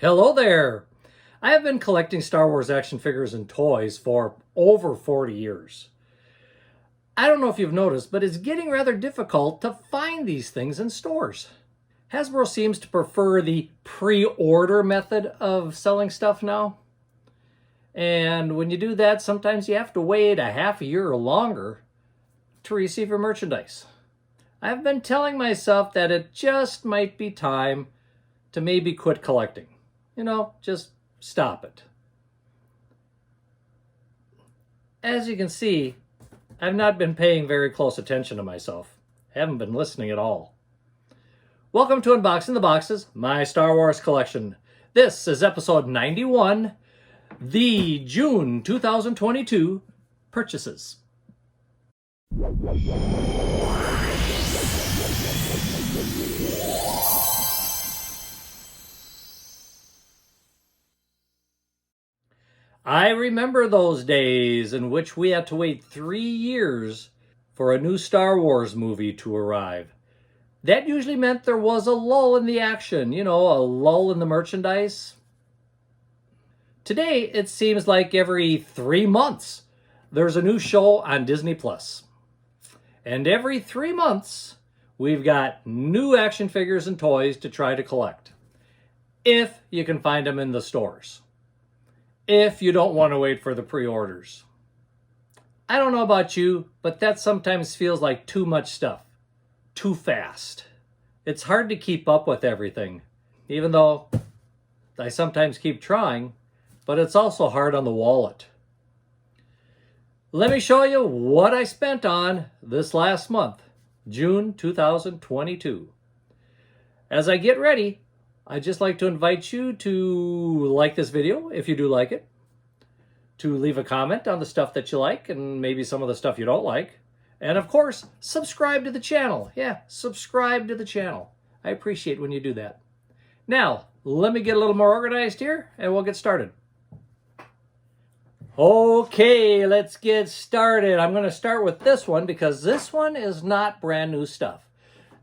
Hello there! I have been collecting Star Wars action figures and toys for over 40 years. I don't know if you've noticed, but it's getting rather difficult to find these things in stores. Hasbro seems to prefer the pre-order method of selling stuff now. And when you do that, sometimes you have to wait a half a year or longer to receive your merchandise. I've been telling myself that it just might be time to maybe quit collecting. Just stop it. As you can see, I've not been paying very close attention to myself. Haven't been listening at all. Welcome to Unboxing the Boxes, my Star Wars collection. This is episode 91, the June 2022 purchases. I remember those days in which we had to wait 3 years for a new Star Wars movie to arrive. That usually meant there was a lull in the action, a lull in the merchandise. Today, it seems like every 3 months, there's a new show on Disney+. And every 3 months, we've got new action figures and toys to try to collect. If you can find them in the stores. If you don't want to wait for the pre-orders. I don't know about you, but that sometimes feels like too much stuff. Too fast. It's hard to keep up with everything, even though I sometimes keep trying, but it's also hard on the wallet. Let me show you what I spent on this last month, June 2022. As I get ready, I'd just like to invite you to like this video, if you do like it, to leave a comment on the stuff that you like and maybe some of the stuff you don't like, and of course, subscribe to the channel. Yeah, subscribe to the channel. I appreciate when you do that. Now, let me get a little more organized here, and we'll get started. Okay, let's get started. I'm going to start with this one because this one is not brand new stuff.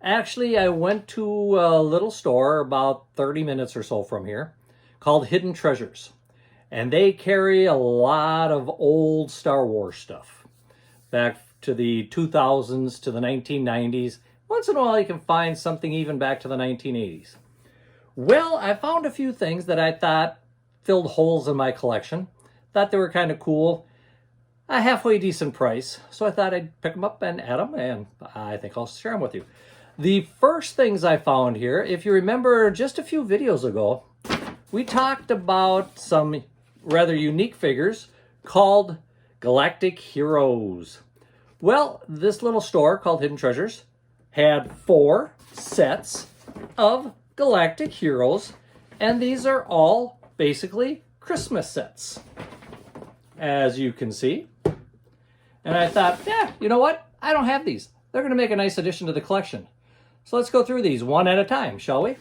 Actually, I went to a little store about 30 minutes or so from here called Hidden Treasures. And they carry a lot of old Star Wars stuff. Back to the 2000s to the 1990s. Once in a while you can find something even back to the 1980s. Well, I found a few things that I thought filled holes in my collection. Thought they were kind of cool. A halfway decent price. So I thought I'd pick them up and add them, and I think I'll share them with you. The first things I found here, if you remember just a few videos ago, we talked about some rather unique figures called Galactic Heroes. Well, this little store called Hidden Treasures had 4 sets of Galactic Heroes, and these are all basically Christmas sets, as you can see. And I thought, yeah, you know what? I don't have these. They're going to make a nice addition to the collection. So let's go through these one at a time, shall we?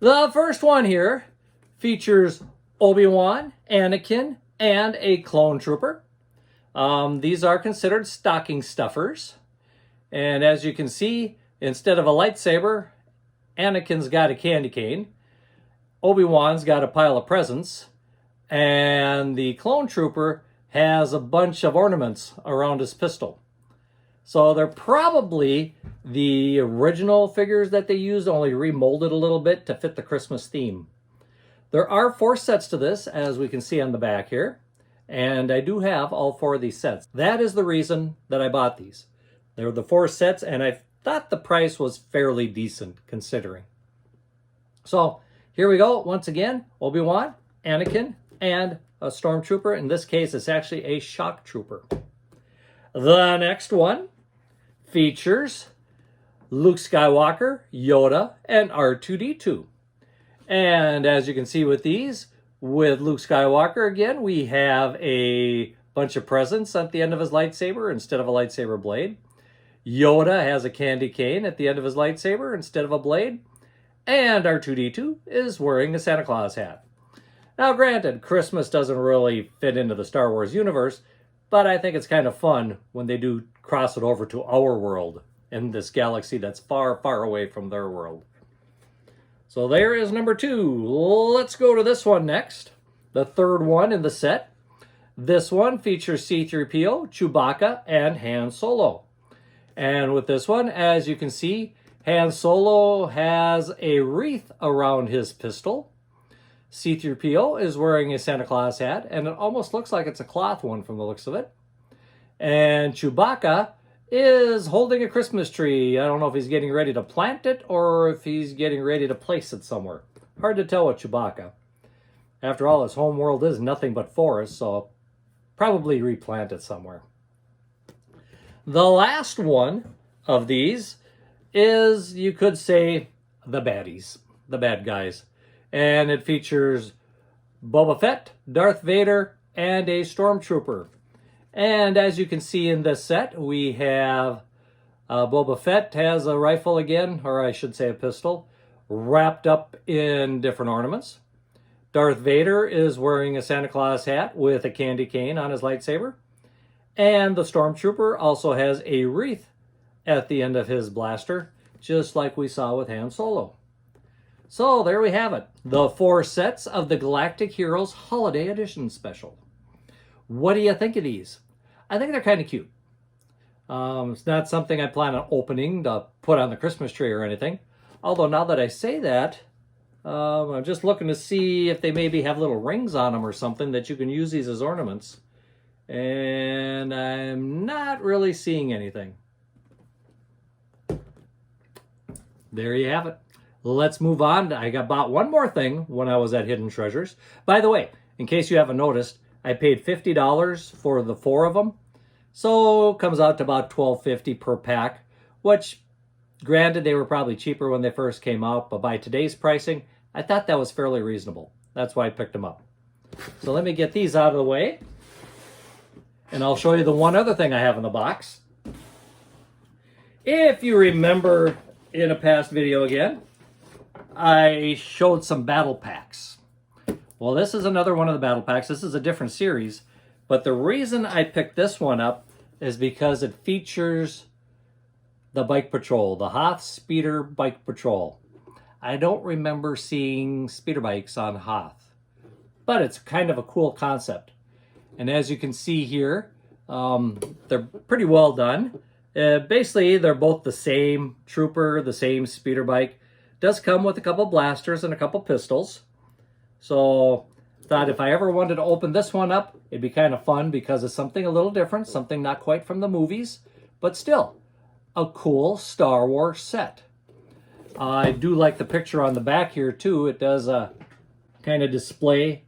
The first one here features Obi-Wan, Anakin, and a clone trooper. These are considered stocking stuffers. And as you can see, instead of a lightsaber, Anakin's got a candy cane. Obi-Wan's got a pile of presents. And the clone trooper has a bunch of ornaments around his pistol. So they're probably the original figures that they used, only remolded a little bit to fit the Christmas theme. There are 4 sets to this, as we can see on the back here. And I do have all 4 of these sets. That is the reason that I bought these. They were the 4 sets, and I thought the price was fairly decent, considering. So here we go. Once again, Obi-Wan, Anakin, and a stormtrooper. In this case, it's actually a shock trooper. The next one features Luke Skywalker, Yoda, and R2-D2. And as you can see with these, with Luke Skywalker again, we have a bunch of presents at the end of his lightsaber instead of a lightsaber blade. Yoda has a candy cane at the end of his lightsaber instead of a blade. And R2-D2 is wearing a Santa Claus hat. Now granted, Christmas doesn't really fit into the Star Wars universe, but I think it's kind of fun when they do cross it over to our world in this galaxy that's far, far away from their world. So there is number 2. Let's go to this one next. The third one in the set. This one features C-3PO, Chewbacca, and Han Solo. And with this one, as you can see, Han Solo has a wreath around his pistol. C-3PO is wearing a Santa Claus hat, and it almost looks like it's a cloth one from the looks of it. And Chewbacca is holding a Christmas tree. I don't know if he's getting ready to plant it or if he's getting ready to place it somewhere. Hard to tell with Chewbacca. After all, his home world is nothing but forest, so probably replant it somewhere. The last one of these is, you could say, the baddies, the bad guys. And it features Boba Fett, Darth Vader, and a Stormtrooper. And as you can see in this set, we have Boba Fett has a rifle again, or I should say a pistol, wrapped up in different ornaments. Darth Vader is wearing a Santa Claus hat with a candy cane on his lightsaber. And the Stormtrooper also has a wreath at the end of his blaster, just like we saw with Han Solo. So there we have it, the 4 sets of the Galactic Heroes Holiday Edition Special. What do you think of these? I think they're kind of cute. It's not something I plan on opening to put on the Christmas tree or anything. Although now that I say that, I'm just looking to see if they maybe have little rings on them or something that you can use these as ornaments. And I'm not really seeing anything. There you have it. Let's move on. I bought one more thing when I was at Hidden Treasures. By the way, in case you haven't noticed, I paid $50 for the 4 of them. So it comes out to about $12.50 per pack, which, granted, they were probably cheaper when they first came out, but by today's pricing, I thought that was fairly reasonable. That's why I picked them up. So let me get these out of the way, and I'll show you the one other thing I have in the box. If you remember in a past video again, I showed some battle packs. Well, this is another one of the battle packs. This is a different series, but the reason I picked this one up is because it features the bike patrol, the Hoth Speeder Bike Patrol. I don't remember seeing speeder bikes on Hoth, but it's kind of a cool concept. And as you can see here, they're pretty well done. Basically, they're both the same trooper, the same speeder bike. Does come with a couple blasters and a couple pistols. So thought if I ever wanted to open this one up, it'd be kind of fun because it's something a little different, something not quite from the movies, but still a cool Star Wars set. I do like the picture on the back here too. It does kind of display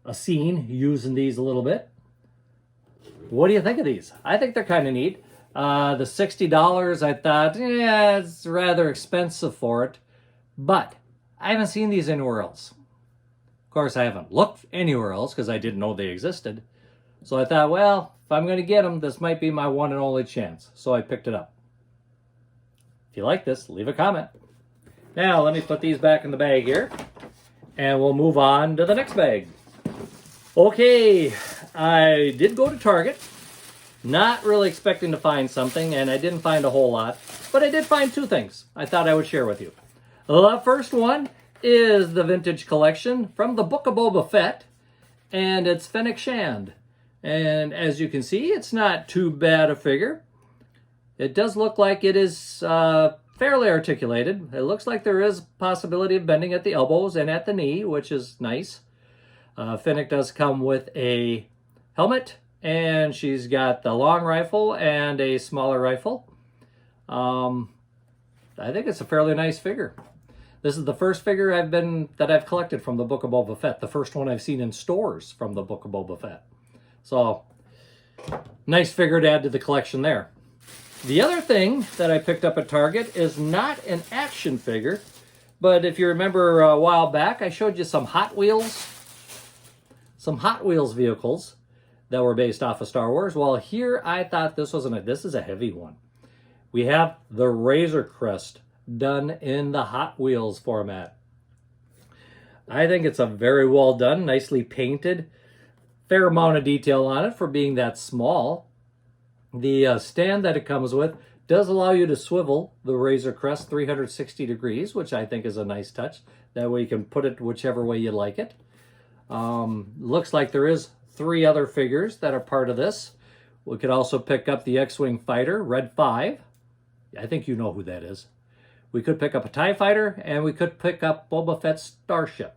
a scene using these a little bit. What do you think of these? I think they're kind of neat. The $60, I thought, yeah, it's rather expensive for it. But I haven't seen these anywhere else. Of course, I haven't looked anywhere else because I didn't know they existed. So I thought, well, if I'm going to get them, this might be my one and only chance. So I picked it up. If you like this, leave a comment. Now, let me put these back in the bag here. And we'll move on to the next bag. Okay, I did go to Target. Not really expecting to find something, and I didn't find a whole lot. But I did find 2 things I thought I would share with you. The first one is the vintage collection from the Book of Boba Fett, and it's Fennec Shand. And as you can see, it's not too bad a figure. It does look like it is fairly articulated. It looks like there is possibility of bending at the elbows and at the knee, which is nice. Fennec does come with a helmet, and she's got the long rifle and a smaller rifle. I think it's a fairly nice figure. This is the first figure that I've collected from the Book of Boba Fett. The first one I've seen in stores from the Book of Boba Fett. So, nice figure to add to the collection there. The other thing that I picked up at Target is not an action figure, but if you remember a while back, I showed you some Hot Wheels vehicles that were based off of Star Wars. Well, here I thought this is a heavy one. We have the Razor Crest done in the Hot Wheels format. I think it's a very well done, nicely painted, fair amount of detail on it for being that small. The stand that it comes with Does allow you to swivel the Razor Crest 360 degrees, which I think is a nice touch. That way you can put it whichever way you like it. Looks like there is 3 other figures that are part of this. We could also pick up the X-Wing Fighter, Red 5. I think you know who that is. We could pick up a TIE Fighter, and we could pick up Boba Fett's Starship.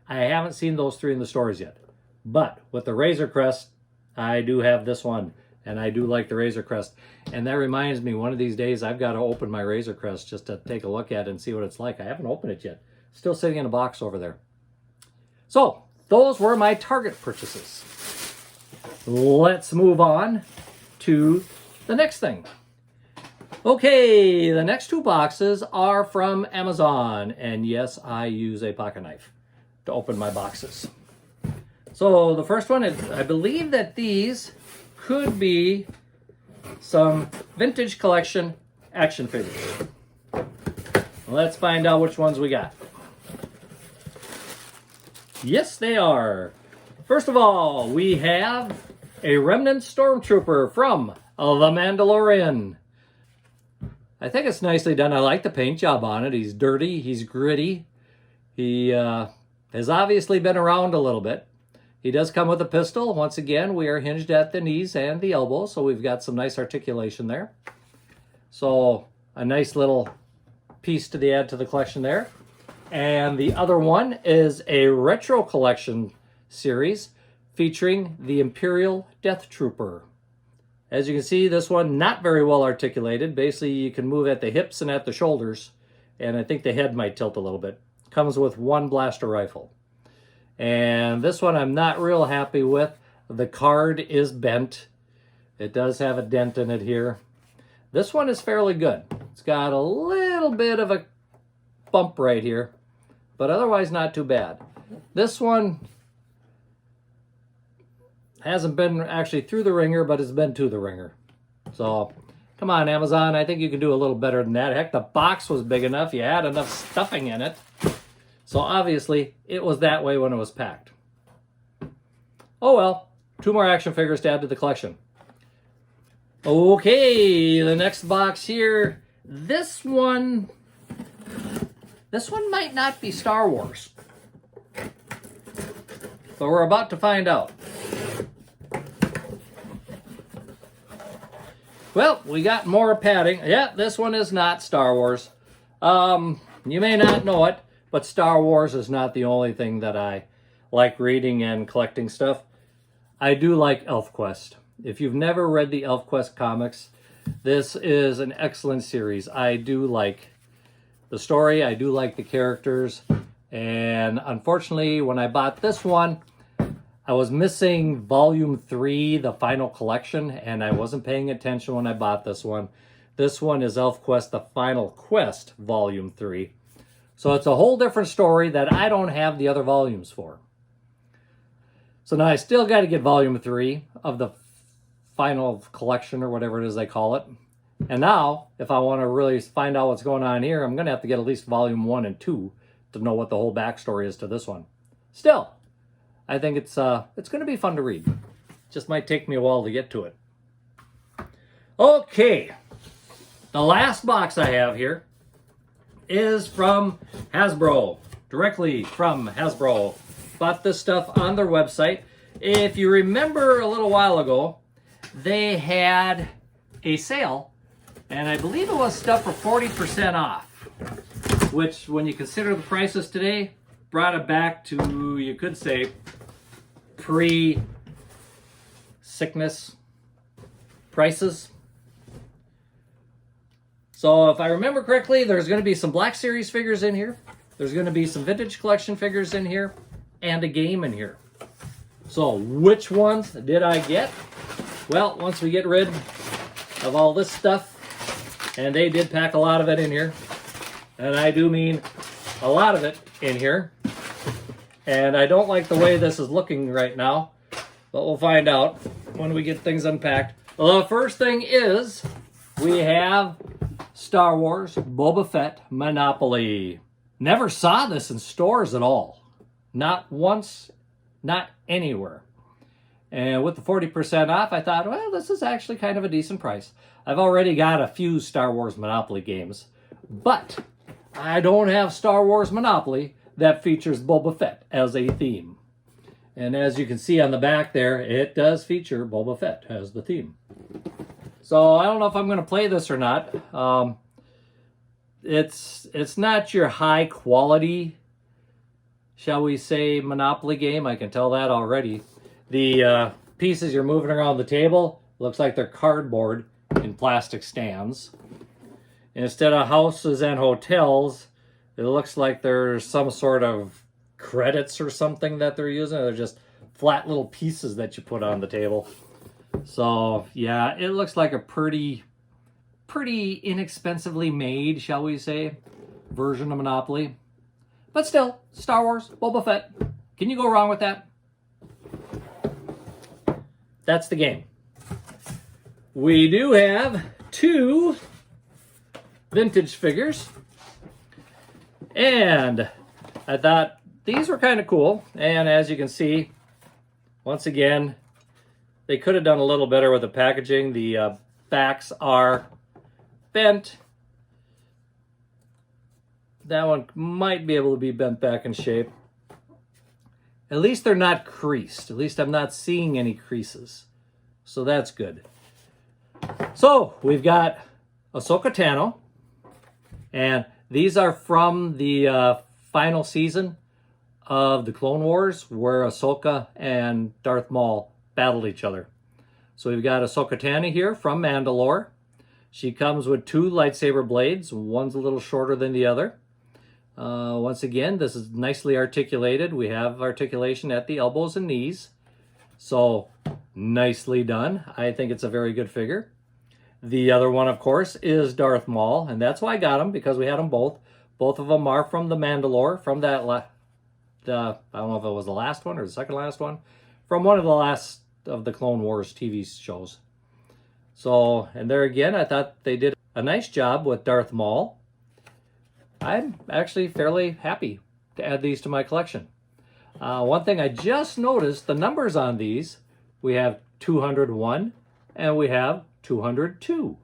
I haven't seen those 3 in the stores yet. But with the Razor Crest, I do have this one, and I do like the Razor Crest. And that reminds me, one of these days I've got to open my Razor Crest just to take a look at it and see what it's like. I haven't opened it yet. Still sitting in a box over there. So, those were my Target purchases. Let's move on to the next thing. Okay, the next 2 boxes are from Amazon. And yes, I use a pocket knife to open my boxes. So the first one is, I believe that these could be some vintage collection action figures. Let's find out which ones we got. Yes, they are. First of all, we have a Remnant Stormtrooper from The Mandalorian. I think it's nicely done. I like the paint job on it. He's dirty, he's gritty. He has obviously been around a little bit. He does come with a pistol. Once again, we are hinged at the knees and the elbows, so we've got some nice articulation there. So a nice little piece to add to the collection there. And the other one is a retro collection series featuring the Imperial Death Trooper. As you can see, this one not very well articulated. Basically, you can move at the hips and at the shoulders, and I think the head might tilt a little bit. Comes with 1 blaster rifle. And this one I'm not real happy with. The card is bent. It does have a dent in it here. This one is fairly good. It's got a little bit of a bump right here, but otherwise not too bad. This one hasn't been actually through the ringer, but it's been to the ringer. So, come on, Amazon. I think you can do a little better than that. Heck, the box was big enough. You had enough stuffing in it. So, obviously, it was that way when it was packed. Oh, well. 2 more action figures to add to the collection. Okay, the next box here. This one might not be Star Wars. But we're about to find out. Well, we got more padding. Yeah, this one is not Star Wars. You may not know it, but Star Wars is not the only thing that I like reading and collecting stuff. I do like Elfquest. If you've never read the Elfquest comics, this is an excellent series. I do like the story. I do like the characters. And unfortunately, when I bought this one, I was missing Volume 3, the final collection, and I wasn't paying attention when I bought this one. This one is Elfquest, the Final Quest, Volume 3. So it's a whole different story that I don't have the other volumes for. So now I still got to get Volume 3 of the final collection, or whatever it is they call it. And now, if I want to really find out what's going on here, I'm going to have to get at least Volume 1 and 2 to know what the whole backstory is to this one. Still, I think it's going to be fun to read. Just might take me a while to get to it. Okay, the last box I have here is from Hasbro, directly from Hasbro. Bought this stuff on their website. If you remember a little while ago, they had a sale, and I believe it was stuff for 40% off, which when you consider the prices today, brought it back to, you could say, pre-sickness prices. So if I remember correctly, there's going to be some Black Series figures in here. There's going to be some vintage collection figures in here and a game in here. So which ones did I get? Well, once we get rid of all this stuff, and they did pack a lot of it in here, and I do mean a lot of it in here, and I don't like the way this is looking right now, but we'll find out when we get things unpacked. Well, the first thing is we have Star Wars Boba Fett Monopoly. Never saw this in stores at all. Not once, not anywhere. And with the 40% off, I thought, well, this is actually kind of a decent price. I've already got a few Star Wars Monopoly games, but I don't have Star Wars Monopoly that features Boba Fett as a theme. And as you can see on the back there, it does feature Boba Fett as the theme. So I don't know if I'm going to play this or not. It's not your high quality, shall we say, Monopoly game. I can tell that already. The pieces you're moving around the table looks like they're cardboard in plastic stands. Instead of houses and hotels, it looks like there's some sort of credits or something that they're using. They're just flat little pieces that you put on the table. So yeah, it looks like a pretty inexpensively made, shall we say, version of Monopoly. But still, Star Wars, Boba Fett. Can you go wrong with that? That's the game. We do have 2 vintage figures. And I thought these were kind of cool. And as you can see, once again, they could have done a little better with the packaging. The backs are bent. That one might be able to be bent back in shape. At least they're not creased. At least I'm not seeing any creases. So that's good. So we've got Ahsoka Tano. And these are from the final season of the Clone Wars, where Ahsoka and Darth Maul battled each other. So we've got Ahsoka Tano here from Mandalore. She comes with 2 lightsaber blades. One's a little shorter than the other. Once again, this is nicely articulated. We have articulation at the elbows and knees. So, nicely done. I think it's a very good figure. The other one, of course, is Darth Maul, and that's why I got them, because we had them both. Both of them are from the Mandalore, from that, I don't know if it was the last one or the second last one, from one of the last of the Clone Wars TV shows. So, and there again, I thought they did a nice job with Darth Maul. I'm actually fairly happy to add these to my collection. One thing I just noticed, the numbers on these, we have 201 and we have 202.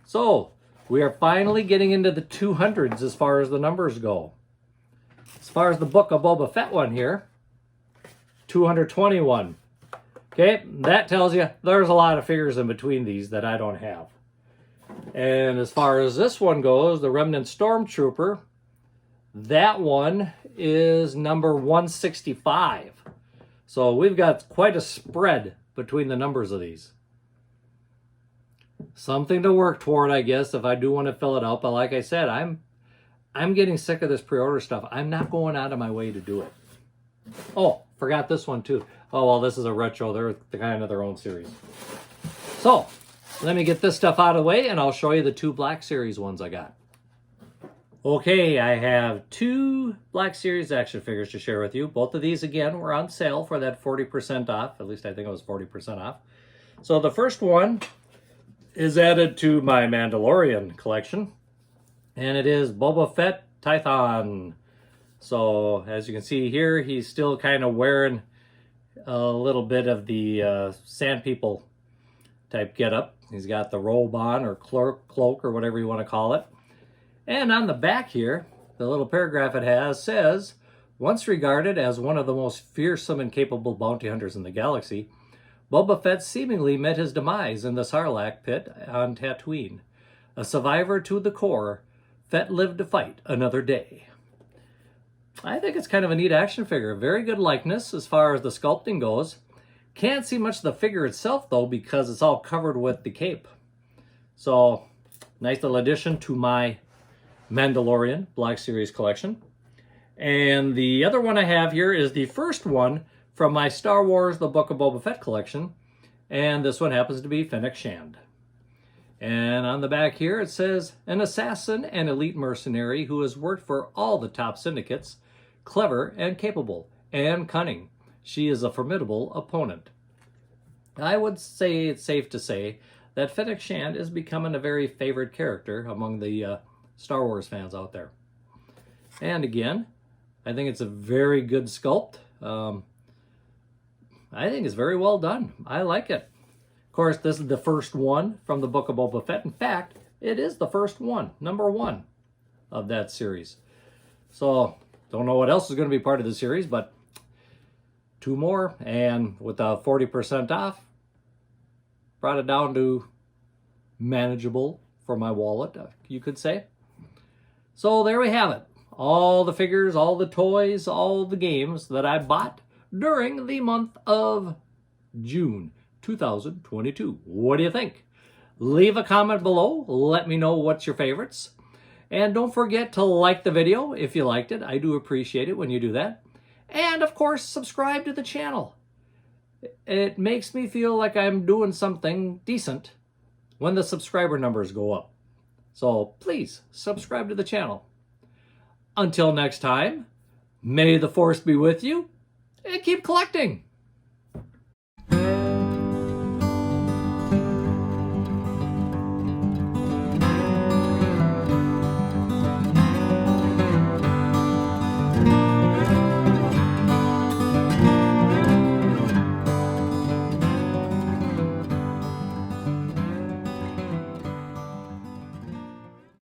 So we are finally getting into the 200s as far as the numbers go. As far as the Book of Boba Fett one here, 221. Okay, that tells you there's a lot of figures in between these that I don't have. And as far as this one goes, the Remnant Stormtrooper, that one is number 165. So we've got quite a spread between the numbers of these. Something to work toward, I guess, if I do want to fill it out. But like I said, I'm getting sick of this pre-order stuff. I'm not going out of my way to do it. Oh, forgot this one too. Oh, well, this is a retro. They're kind of their own series. So, let me get this stuff out of the way, and I'll show you the 2 Black Series ones I got. Okay, I have 2 Black Series action figures to share with you. Both of these, again, were on sale for that 40% off. At least I think it was 40% off. So the first one is added to my Mandalorian collection, and it is Boba Fett Tython. So, as you can see here, he's still kind of wearing a little bit of the Sand People type getup. He's got the robe on, or cloak, or whatever you want to call it. And on the back here, the little paragraph it has says, once regarded as one of the most fearsome and capable bounty hunters in the galaxy, Boba Fett seemingly met his demise in the Sarlacc pit on Tatooine. A survivor to the core, Fett lived to fight another day. I think it's kind of a neat action figure. Very good likeness as far as the sculpting goes. Can't see much of the figure itself, though, because it's all covered with the cape. So, nice little addition to my Mandalorian Black Series collection. And the other one I have here is the first one from my Star Wars The Book of Boba Fett collection. And this one happens to be Fennec Shand. And on the back here it says, an assassin and elite mercenary who has worked for all the top syndicates, clever and capable, and cunning. She is a formidable opponent. I would say it's safe to say that Fennec Shand is becoming a very favorite character among the Star Wars fans out there. And again, I think it's a very good sculpt. I think it's very well done. I like it. Of course, this is the first one from the Book of Boba Fett. In fact, it is the first one, number 1 of that series. So, don't know what else is going to be part of the series, but 2 more, and with the 40% off, brought it down to manageable for my wallet, you could say. So there we have it. All the figures, all the toys, all the games that I bought during the month of June 2022. What do you think? Leave a comment below. Let me know what's your favorites. And don't forget to like the video if you liked it. I do appreciate it when you do that. And of course, subscribe to the channel. It makes me feel like I'm doing something decent when the subscriber numbers go up. So please subscribe to the channel. Until next time, may the force be with you and keep collecting.